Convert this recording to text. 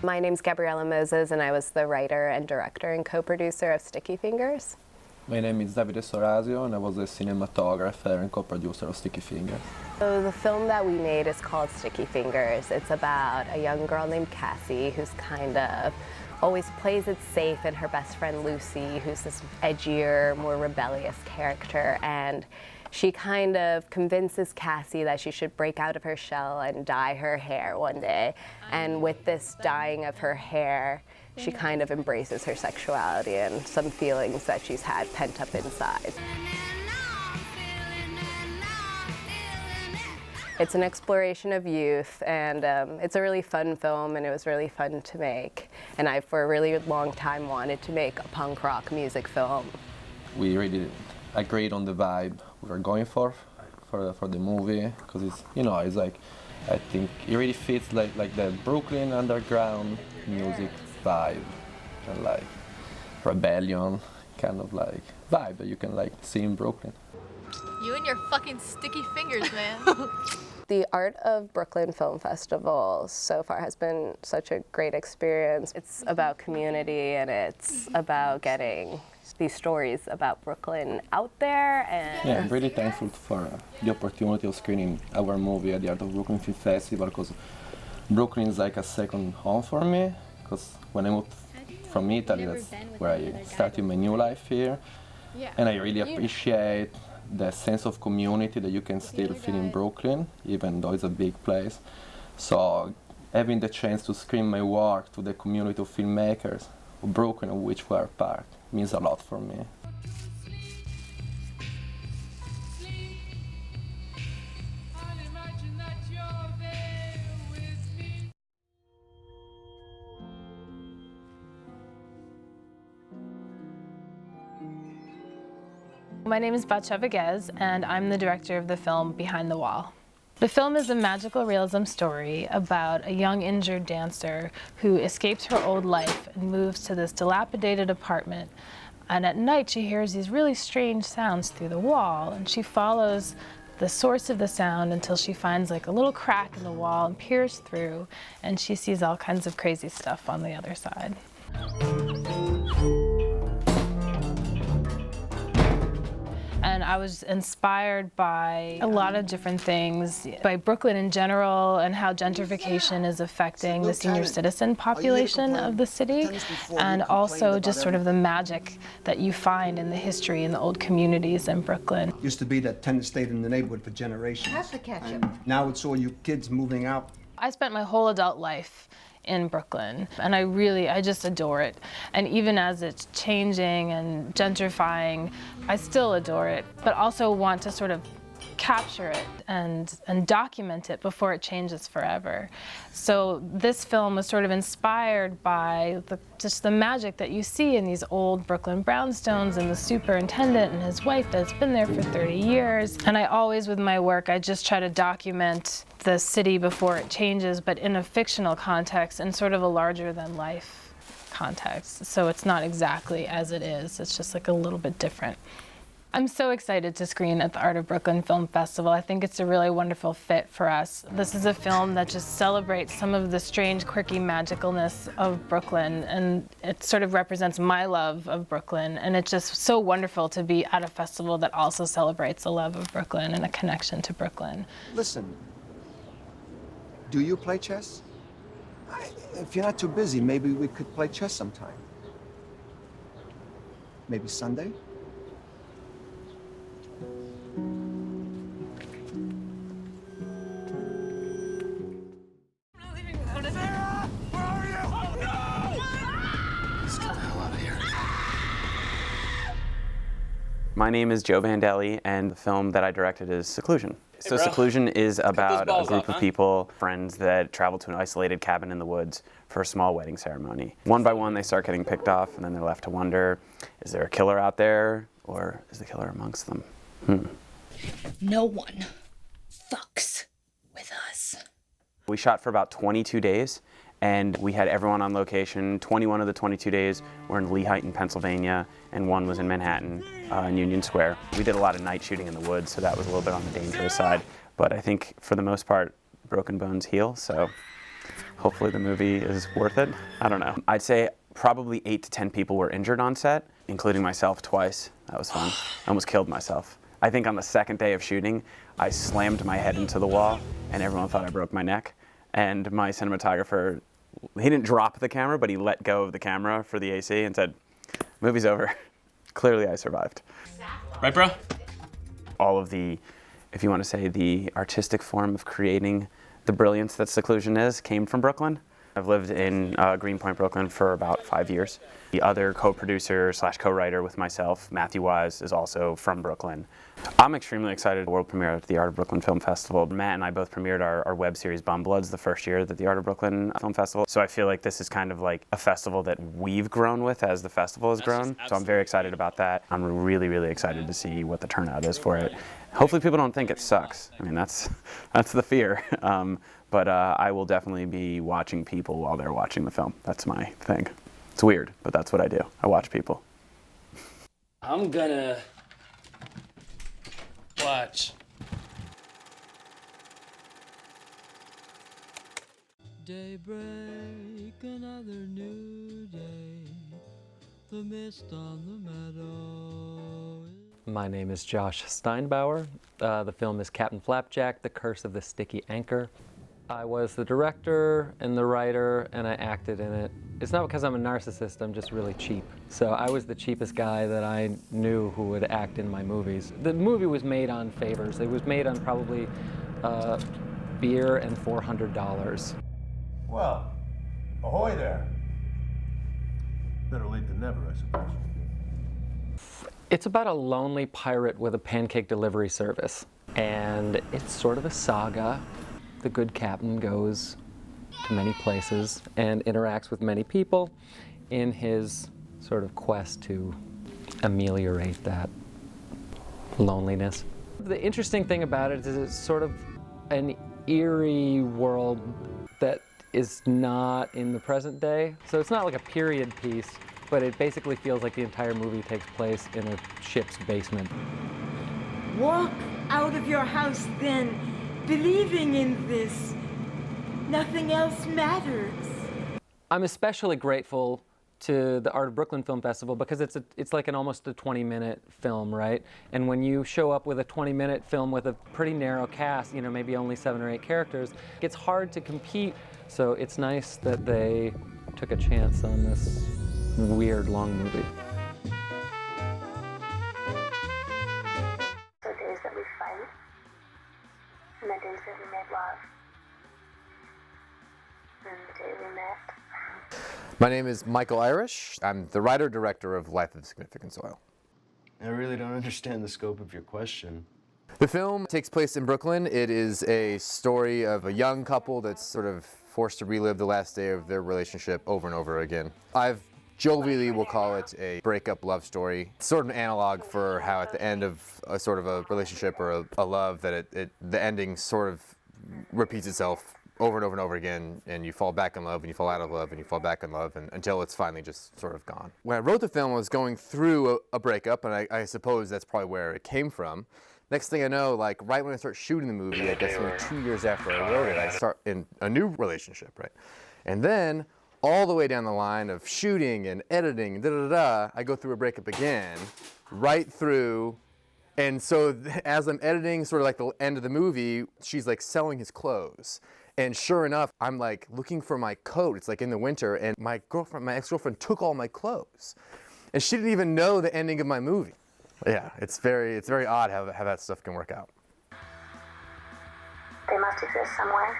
My name's Gabriella Moses, and I was the writer and director and co-producer of Sticky Fingers. My name is Davide Sorasio, and I was a cinematographer and co-producer of Sticky Fingers. So the film that we made is called Sticky Fingers. It's about a young girl named Cassie who's kind of always plays it safe, and her best friend Lucy, who's this edgier, more rebellious character, and she kind of convinces Cassie that she should break out of her shell and dye her hair one day. And with this dyeing of her hair, she kind of embraces her sexuality and some feelings that she's had pent up inside. It's an exploration of youth, and it's a really fun film, and it was really fun to make. And I, for a really long time, wanted to make a punk rock music film. We really agreed on the vibe we were going for the movie, because it's, you know, it's like, I think it really fits like the Brooklyn underground music vibe, and like rebellion kind of like vibe that you can like see in Brooklyn. You and your fucking sticky fingers, man. The Art of Bklyn Film Festival so far has been such a great experience. It's about community, and it's about getting these stories about Brooklyn out there. And yeah, I'm really thankful for the opportunity of screening our movie at the Art of Brooklyn Film Festival, because Brooklyn is like a second home for me, because when I moved from Italy, that's where I started my new life here. Yeah. And I really appreciate the sense of community that you can still feel in Brooklyn, even though it's a big place. So having the chance to screen my work to the community of filmmakers of Brooklyn, of which we are part, means a lot for me. My name is Bacha Vigas, and I'm the director of the film Behind the Wall. The film is a magical realism story about a young injured dancer who escapes her old life and moves to this dilapidated apartment. And at night she hears these really strange sounds through the wall, and she follows the source of the sound until she finds like a little crack in the wall and peers through, and she sees all kinds of crazy stuff on the other side. And I was inspired by a lot of different things, by Brooklyn in general and how gentrification is affecting the senior citizen population of the city, and also just sort of the magic that you find in the history in the old communities in Brooklyn. Used to be that tenant stayed in the neighborhood for generations. Have to catch him. Now it's all you kids moving out. I spent my whole adult life in Brooklyn, and I just adore it. And even as it's changing and gentrifying, I still adore it, but also want to sort of capture it and document it before it changes forever. So this film was sort of inspired by just the magic that you see in these old Brooklyn brownstones, and the superintendent and his wife that's been there for 30 years. And I always, with my work, I just try to document the city before it changes, but in a fictional context and sort of a larger than life context. So it's not exactly as it is, it's just like a little bit different. I'm so excited to screen at the Art of Brooklyn Film Festival. I think it's a really wonderful fit for us. This is a film that just celebrates some of the strange, quirky magicalness of Brooklyn, and it sort of represents my love of Brooklyn, and it's just so wonderful to be at a festival that also celebrates a love of Brooklyn and a connection to Brooklyn. Listen, do you play chess? If you're not too busy, maybe we could play chess sometime. Maybe Sunday? My name is Joe Bandelli, and the film that I directed is Seclusion. So Seclusion is about a group of people, friends, that travel to an isolated cabin in the woods for a small wedding ceremony. One by one, they start getting picked off, and then they're left to wonder, is there a killer out there, or is the killer amongst them? No one fucks with us. We shot for about 22 days, and we had everyone on location. 21 of the 22 days were in Lehigh in Pennsylvania, and one was in Manhattan, in Union Square. We did a lot of night shooting in the woods, so that was a little bit on the dangerous side. But I think, for the most part, broken bones heal, so Hopefully the movie is worth it. I don't know. I'd say probably 8 to 10 people were injured on set, including myself twice. That was fun. I almost killed myself. I think on the second day of shooting, I slammed my head into the wall and everyone thought I broke my neck. And my cinematographer, he didn't drop the camera, but he let go of the camera for the AC and said, movie's over. Clearly I survived. Right, bro? All of the, if you want to say, the artistic form of creating the brilliance that Seclusion is came from Bklyn. I've lived in Greenpoint, Brooklyn for about 5 years. The other co-producer / co-writer with myself, Matthew Wise, is also from Brooklyn. I'm extremely excited for the world premiere at the Art of Brooklyn Film Festival. Matt and I both premiered our web series Bumbloods the first year at the Art of Brooklyn Film Festival. So I feel like this is kind of like a festival that we've grown with as the festival has grown. So I'm very excited about that. I'm really, really excited to see what the turnout is for it. Hopefully people don't think it sucks. I mean, that's the fear. But I will definitely be watching people while they're watching the film. That's my thing. It's weird, but that's what I do. I watch people. I'm gonna watch. Daybreak, another new day. The mist on the meadow. My name is Josh Steinbauer. The film is Captain Flapjack, The Curse of the Sticky Anchor. I was the director and the writer, and I acted in it. It's not because I'm a narcissist, I'm just really cheap. So I was the cheapest guy that I knew who would act in my movies. The movie was made on favors. It was made on probably beer and $400. Well, ahoy there. Better late than never, I suppose. It's about a lonely pirate with a pancake delivery service, and it's sort of a saga. The good captain goes to many places and interacts with many people in his sort of quest to ameliorate that loneliness. The interesting thing about it is it's sort of an eerie world that is not in the present day. So it's not like a period piece, but it basically feels like the entire movie takes place in a ship's basement. Walk out of your house then, believing in this. Nothing else matters. I'm especially grateful to the Art of Brooklyn Film Festival because it's like almost a 20-minute film, right? And when you show up with a 20-minute film with a pretty narrow cast, you know, maybe only 7 or 8 characters, it's hard to compete. So it's nice that they took a chance on this weird long movie. The days that we fight, and the days that we made love, and the day we met. My name is Michael Irish. I'm the writer-director of Life of Significant Soil. I really don't understand the scope of your question. The film takes place in Brooklyn. It is a story of a young couple that's sort of forced to relive the last day of their relationship over and over again. I've jovially will call it a breakup love story. It's sort of an analog for how at the end of a sort of a relationship or a love that the ending sort of repeats itself over and over and over again, and you fall back in love and you fall out of love and you fall back in love until it's finally just sort of gone. When I wrote the film, I was going through a breakup, and I suppose that's probably where it came from. Next thing I know, like right when I start shooting the movie, I guess 2 years after I wrote it, I start in a new relationship, right? And then all the way down the line of shooting and editing, I go through a breakup again, right through. And so as I'm editing sort of like the end of the movie, she's like selling his clothes. And sure enough, I'm like looking for my coat. It's like in the winter, and my ex-girlfriend took all my clothes. And she didn't even know the ending of my movie. Yeah, it's very odd how that stuff can work out. They must exist somewhere.